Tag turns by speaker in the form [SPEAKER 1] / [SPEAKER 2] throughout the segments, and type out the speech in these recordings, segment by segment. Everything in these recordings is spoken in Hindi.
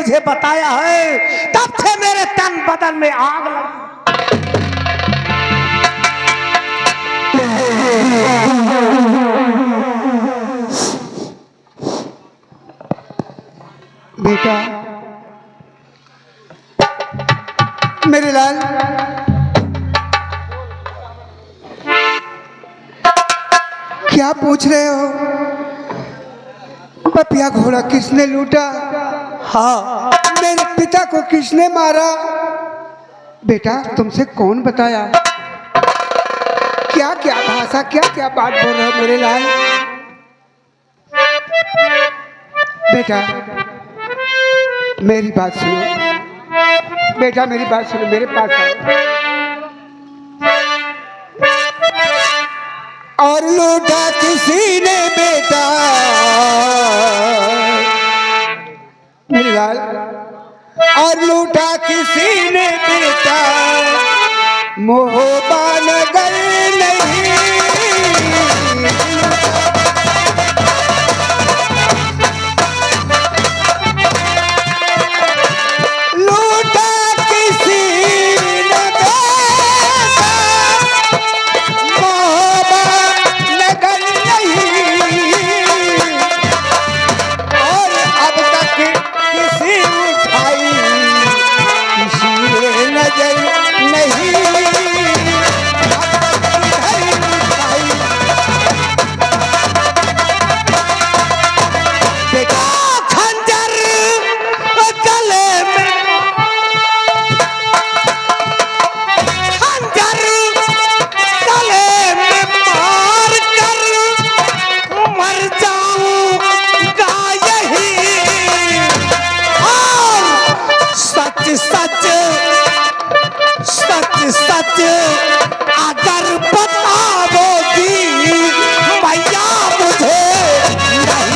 [SPEAKER 1] मुझे बताया है, तब से मेरे तन बदन में आग लगी।
[SPEAKER 2] बेटा मेरे लाल, क्या पूछ रहे हो? पपिया घोड़ा किसने लूटा?
[SPEAKER 1] हाँ,
[SPEAKER 2] मेरे पिता को किसने मारा? बेटा तुमसे कौन बताया? क्या क्या भाषा, क्या क्या बात बोल रहे हो मेरे लाल? बेटा मेरी बात सुनो, बेटा मेरी बात सुनो, मेरे पास आओ। और लूटा किसी ने बेटा, मेरे लाल, और लूटा किसी ने बेटा, मोहबा नगर नहीं।
[SPEAKER 1] सच अगर बताओगी मैया मुझे नहीं।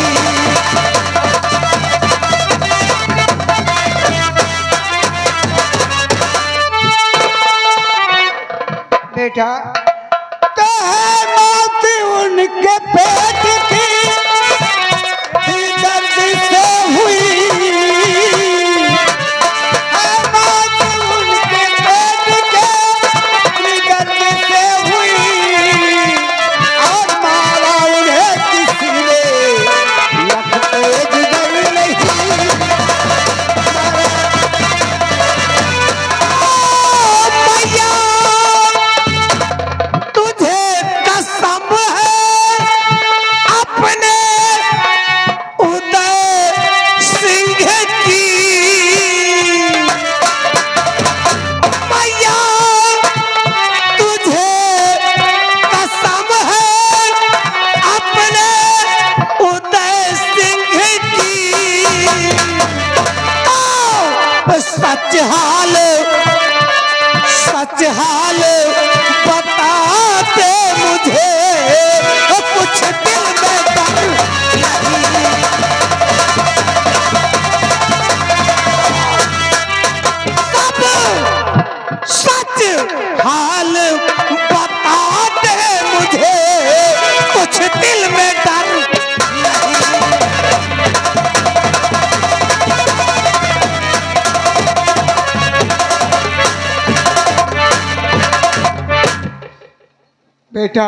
[SPEAKER 2] बेटा तो है मौत उनके पेट की, दर्द से हुई।
[SPEAKER 1] सच हाल बताते मुझे, कुछ दिल में डर नहीं। सच हाल बताते मुझे, कुछ दिल में डर नहीं।
[SPEAKER 2] बेटा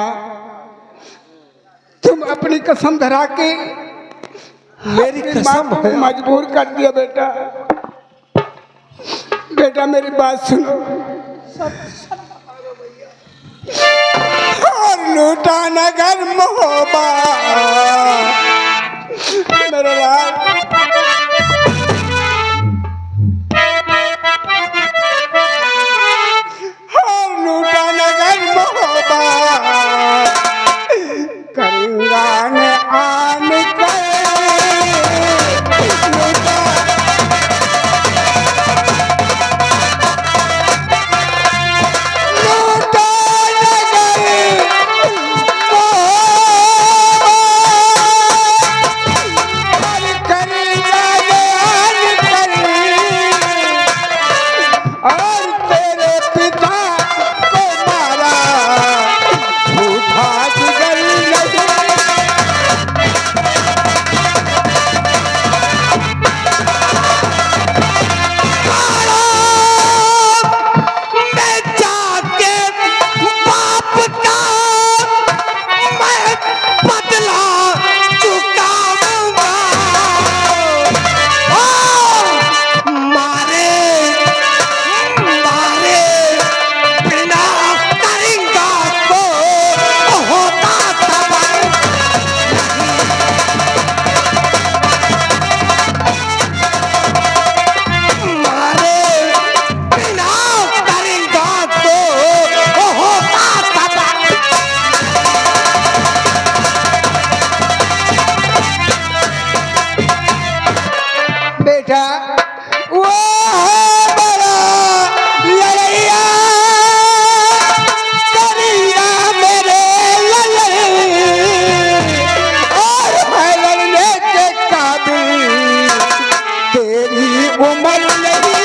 [SPEAKER 2] तुम अपनी कसम धरा के मेरी कसम को मजबूर कर दिया। बेटा बेटा मेरी बात सुनो, और लूटा नगर मोहबा मेरे लाल। करेगा वो है बड़ा लड़ैया करिया मेरे ललैया और है लड़ने के काबिल तेरी उम्र नहीं।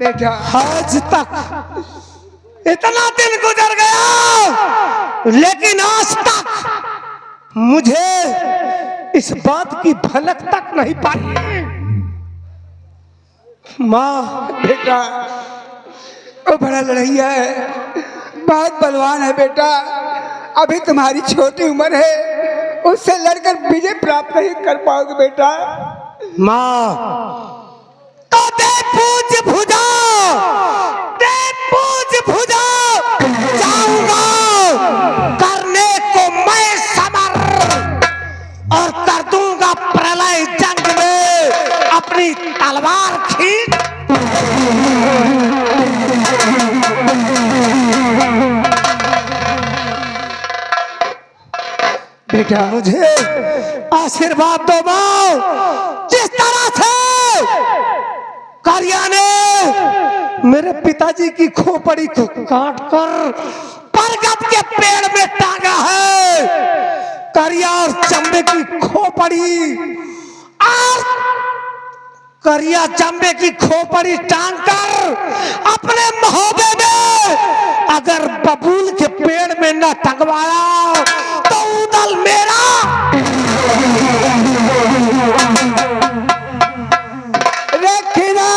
[SPEAKER 2] बेटा
[SPEAKER 1] आज तक इतना दिन गुजर गया लेकिन आज तक मुझे इस बात की भनक तक नहीं पाई। माँ
[SPEAKER 2] बेटा वो बड़ा लड़ैया है, बहुत बलवान है बेटा। अभी तुम्हारी छोटी उम्र है, उससे लड़कर विजय प्राप्त नहीं कर पाओगे बेटा।
[SPEAKER 1] माँ तो दे पूज भुजा, दे पूज भुजा, जाऊंगा करने को मैं समर और कर दूंगा प्रलय जंग में अपनी तलवार खींच।
[SPEAKER 2] बेटा
[SPEAKER 1] मुझे आशीर्वाद दो माँ, जिस तरह से कारिया ने मेरे पिताजी की खोपड़ी को काट कर बरगद के पेड़ में टांगा है। कारिया और चंबे की खोपड़ी और कारिया चंबे की खोपड़ी टांग कर अपने महोबे में अगर बबूल के पेड़ में न टंगवाया तो उदल मेरा।
[SPEAKER 2] रखना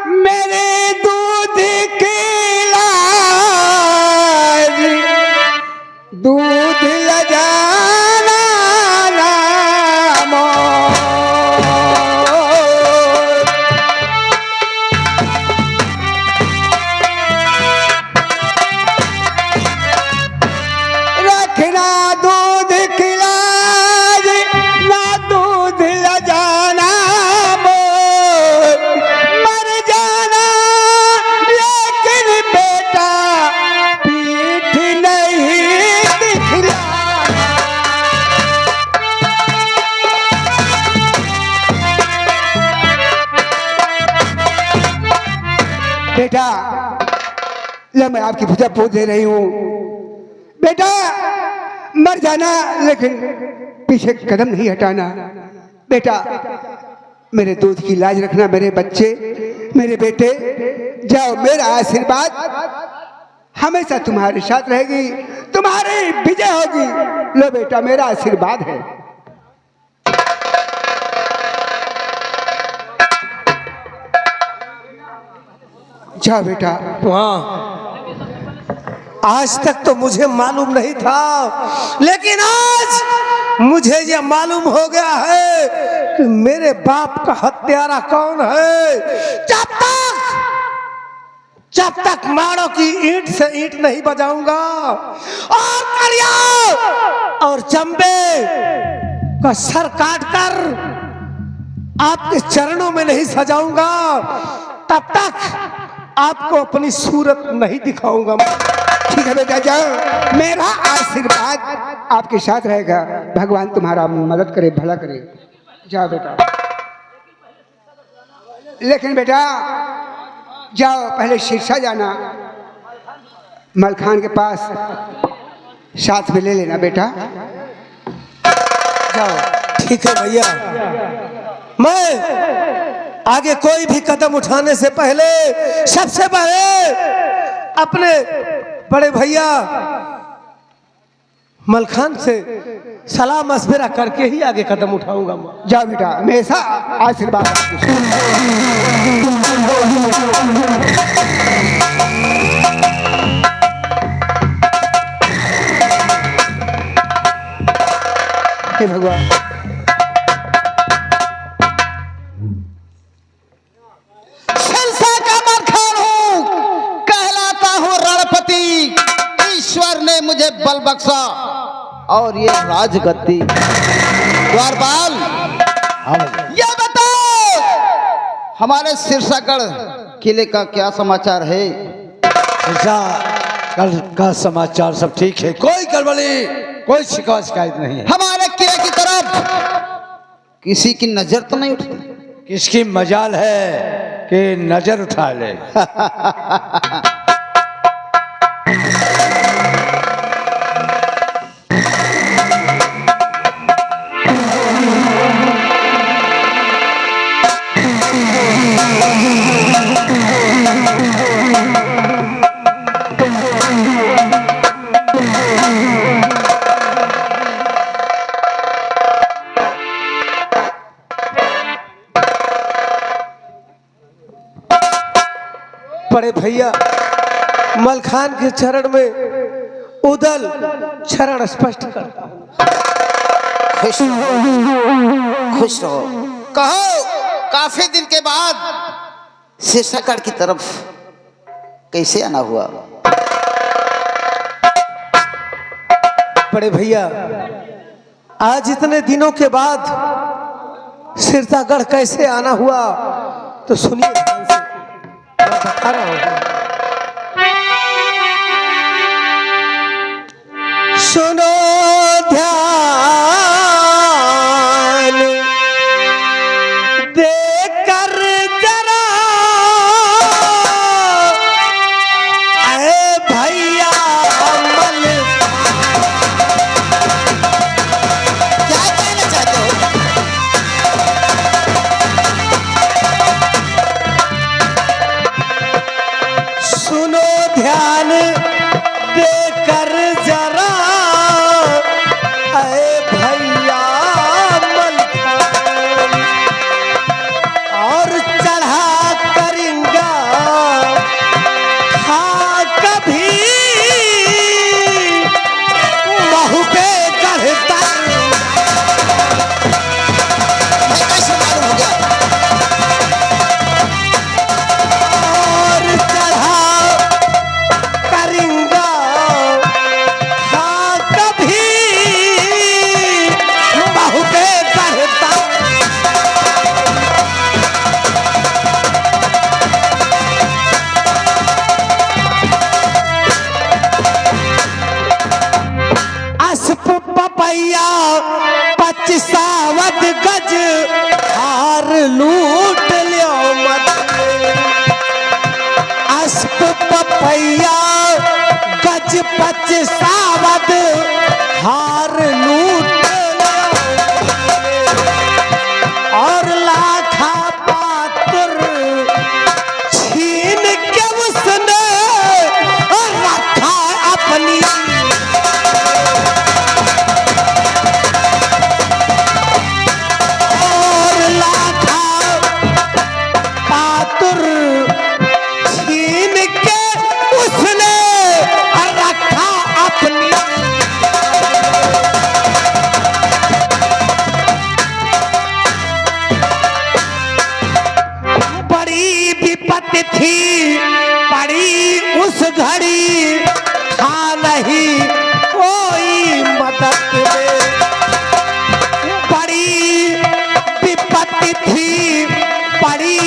[SPEAKER 2] मेरे दूध की लाज, दूध लजाना नाम। रखना दूध की लाज, ना दूध लजाना मोर। मर जाना लेकिन बेटा पीठ नहीं दिखलाना। बेटा ले मैं आपकी पूजा पूछ दे रही हूँ। बेटा मर जाना लेकिन पीछे कदम नहीं हटाना। बेटा मेरे दूध की लाज रखना, मेरे बच्चे, मेरे बेटे। जाओ, मेरा आशीर्वाद हमेशा तुम्हारे साथ रहेगी, तुम्हारी विजय होगी। लो बेटा, मेरा आशीर्वाद है। जाओ बेटा।
[SPEAKER 1] हाँ, आज तक तो मुझे मालूम नहीं था, लेकिन आज मुझे यह मालूम हो गया है कि मेरे बाप का हत्यारा कौन है। जब तक माड़ों की ईंट से ईंट नहीं बजाऊंगा और कारिया और चंबे का सर काट कर आपके चरणों में नहीं सजाऊंगा, तब तक आपको अपनी सूरत नहीं दिखाऊंगा।
[SPEAKER 2] ठीक है बेटा, जाओ। मेरा आशीर्वाद आपके साथ रहेगा। भगवान तुम्हारा मदद करे, भला करे। जाओ बेटा। लेकिन बेटा जाओ, पहले शीर्षा जाना, मलखान के पास साथ में ले लेना बेटा। जाओ।
[SPEAKER 1] ठीक है भैया, मैं आगे कोई भी कदम उठाने से पहले सबसे पहले अपने बड़े भैया मलखान से सलाह मशवरा करके ही आगे कदम उठाऊंगा।
[SPEAKER 2] जा बेटा, हमेशा आशीर्वाद आपको। हे भगवान,
[SPEAKER 3] सिरसा का मलखान हूँ, कहलाता हूँ रणपति। ईश्वर ने मुझे बल बख्शा और ये राजगद्दी। द्वारपाल, ये बताओ हमारे सिरसागढ़ किले का क्या समाचार है?
[SPEAKER 4] कल का समाचार सब ठीक है, कोई गड़बड़ी, कोई शिकायत नहीं है।
[SPEAKER 3] हमारे किले की तरफ किसी की नजर तो नहीं उठी?
[SPEAKER 4] किसकी मजाल है कि नजर उठा ले।
[SPEAKER 1] बड़े भैया मलखान के चरण में उदल चरण स्पष्ट करता हूँ।
[SPEAKER 3] खुश रहो, खुश रहो। कहो, काफी दिन के बाद सिरसागढ़ की तरफ कैसे आना हुआ?
[SPEAKER 1] बड़े भैया आज इतने दिनों के बाद सिरसागढ़ कैसे आना हुआ तो सुनिए ध्यान से, मैं बता रहा हूँ। सुनो ध्यान देकर जरा, अरे भैया अमल
[SPEAKER 3] क्या कहना चाहते हो?
[SPEAKER 1] सुनो ध्यान देकर जरा, अरे भैया मलखान, और चढ़ा करेंगा हाँ कभी महू पे गढ़ता,
[SPEAKER 3] मैं कैसे मालूम हो गया?
[SPEAKER 1] और चढ़ा करेंगा हाँ कभी महू पे गढ़ता। अस्प पपैया 25 गज हार लूट लियो मत, अस्प पपैया गज 25 हार लूट लियो, और लाखा पात्र छीन के उसने रखा अपनी, और लाखा पात्र छीन के उसने रखा अपनी। बड़ी विपत्ति थी पड़ी उस घड़ी, था नहीं कोई मदद में। बड़ी विपत्ति थी पड़ी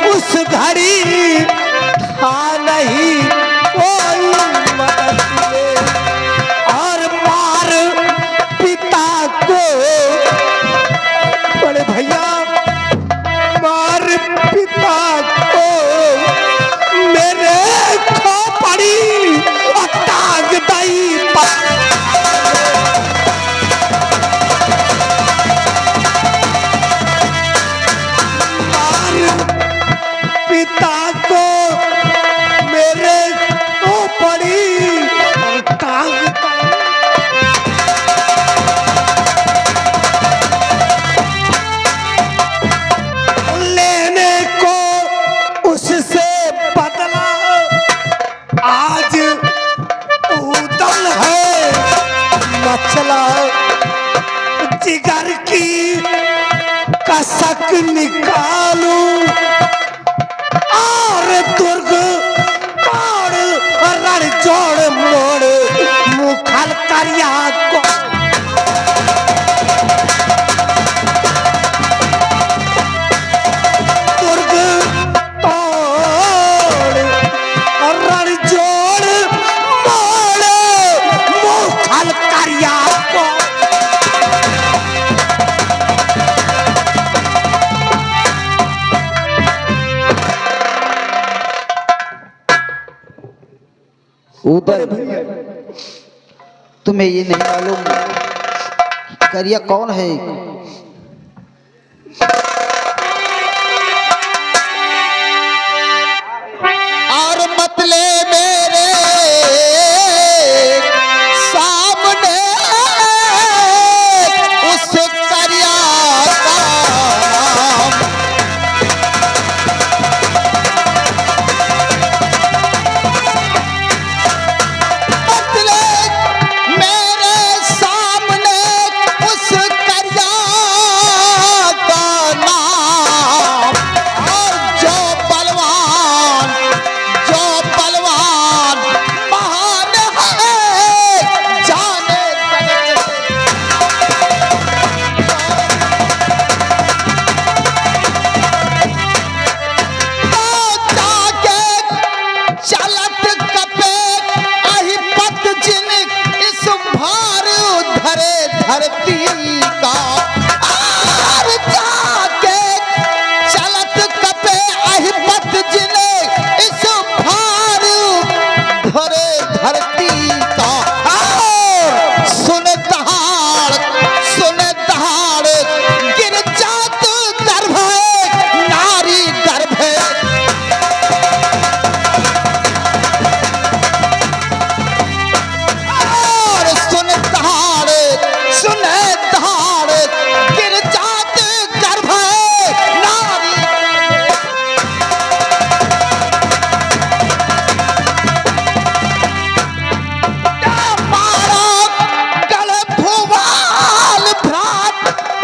[SPEAKER 1] उस घड़ी, था नहीं कोई मदद में। और मार पिता को, बड़े भैया मार पिता को मेरे खोपड़ी और टांग दई पर। मार तक निकालूं और दुर्ग तोड़ रण जोड़ मोड़ मुखल करिया को दुर्ग तोड़ रण जोड़ मोड़ मुखल करिया को
[SPEAKER 3] उदल, तुम्हें ये नहीं मालूम करिया कौन है? और मतले मेरे सामने उस करिया का नाम मेरे सामने उस करिया का नाम और जो बलवान महान है जाने जगत से जाके चलत कपे अहि पत जिन इस भार धरे धरती का और जाके चलत कपे अहि पत जिन इस भार धरे धरती का और सुन दहाड़ गिर जात गर्भ नारी गर्भ और सुन दहाड़ गिर जात गर्भ नारी मारा गल भुवाल भ्रात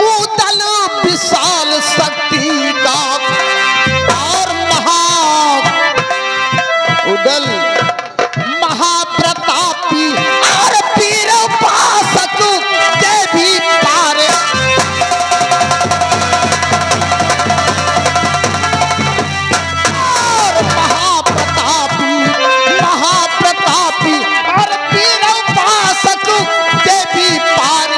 [SPEAKER 3] उदल विशाल शक्ति का और उदल महाप्रतापी और वीर उपासक देवी पार और महाप्रतापी और वीर उपासक देवी पार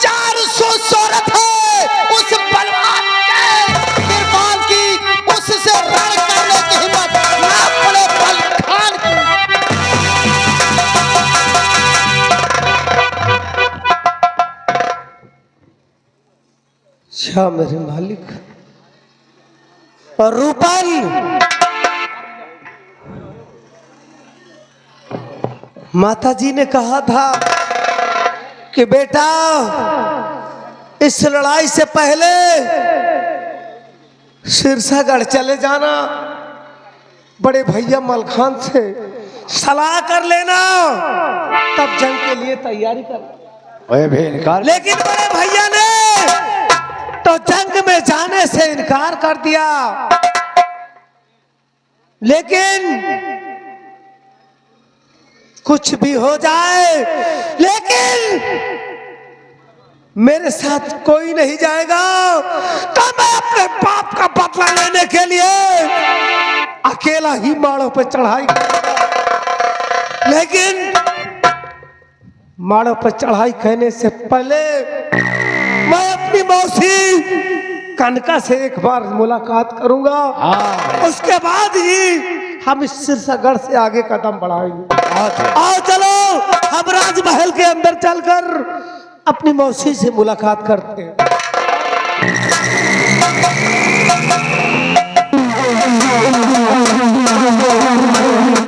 [SPEAKER 3] चार सौ सोरठ है उस बलवान के किरपान की उससे रण करने की हिम्मत ना पड़े बल खान की
[SPEAKER 1] अच्छा मेरे मालिक और रूपन माता जी ने कहा था कि बेटा इस लड़ाई से पहले सिरसागढ़ चले जाना, बड़े भैया मलखान से सलाह कर लेना, तब जंग के लिए तैयारी कर।
[SPEAKER 4] ओए बे इनकार।
[SPEAKER 1] लेकिन बड़े भैया ने तो जंग में जाने से इनकार कर दिया। लेकिन कुछ भी हो जाए, लेकिन मेरे साथ कोई नहीं जाएगा, तो मैं अपने पाप का बदला लेने के लिए अकेला ही माड़ों पे चढ़ाई करूंगा। लेकिन माड़ों पर चढ़ाई करने से पहले मैं अपनी मौसी कनका से एक बार मुलाकात करूंगा। उसके बाद ही हम इस सिरसागढ़ से आगे कदम बढ़ाएंगे। आओ चलो हम राजमहल के अंदर चलकर अपनी मौसी से मुलाकात करते हैं।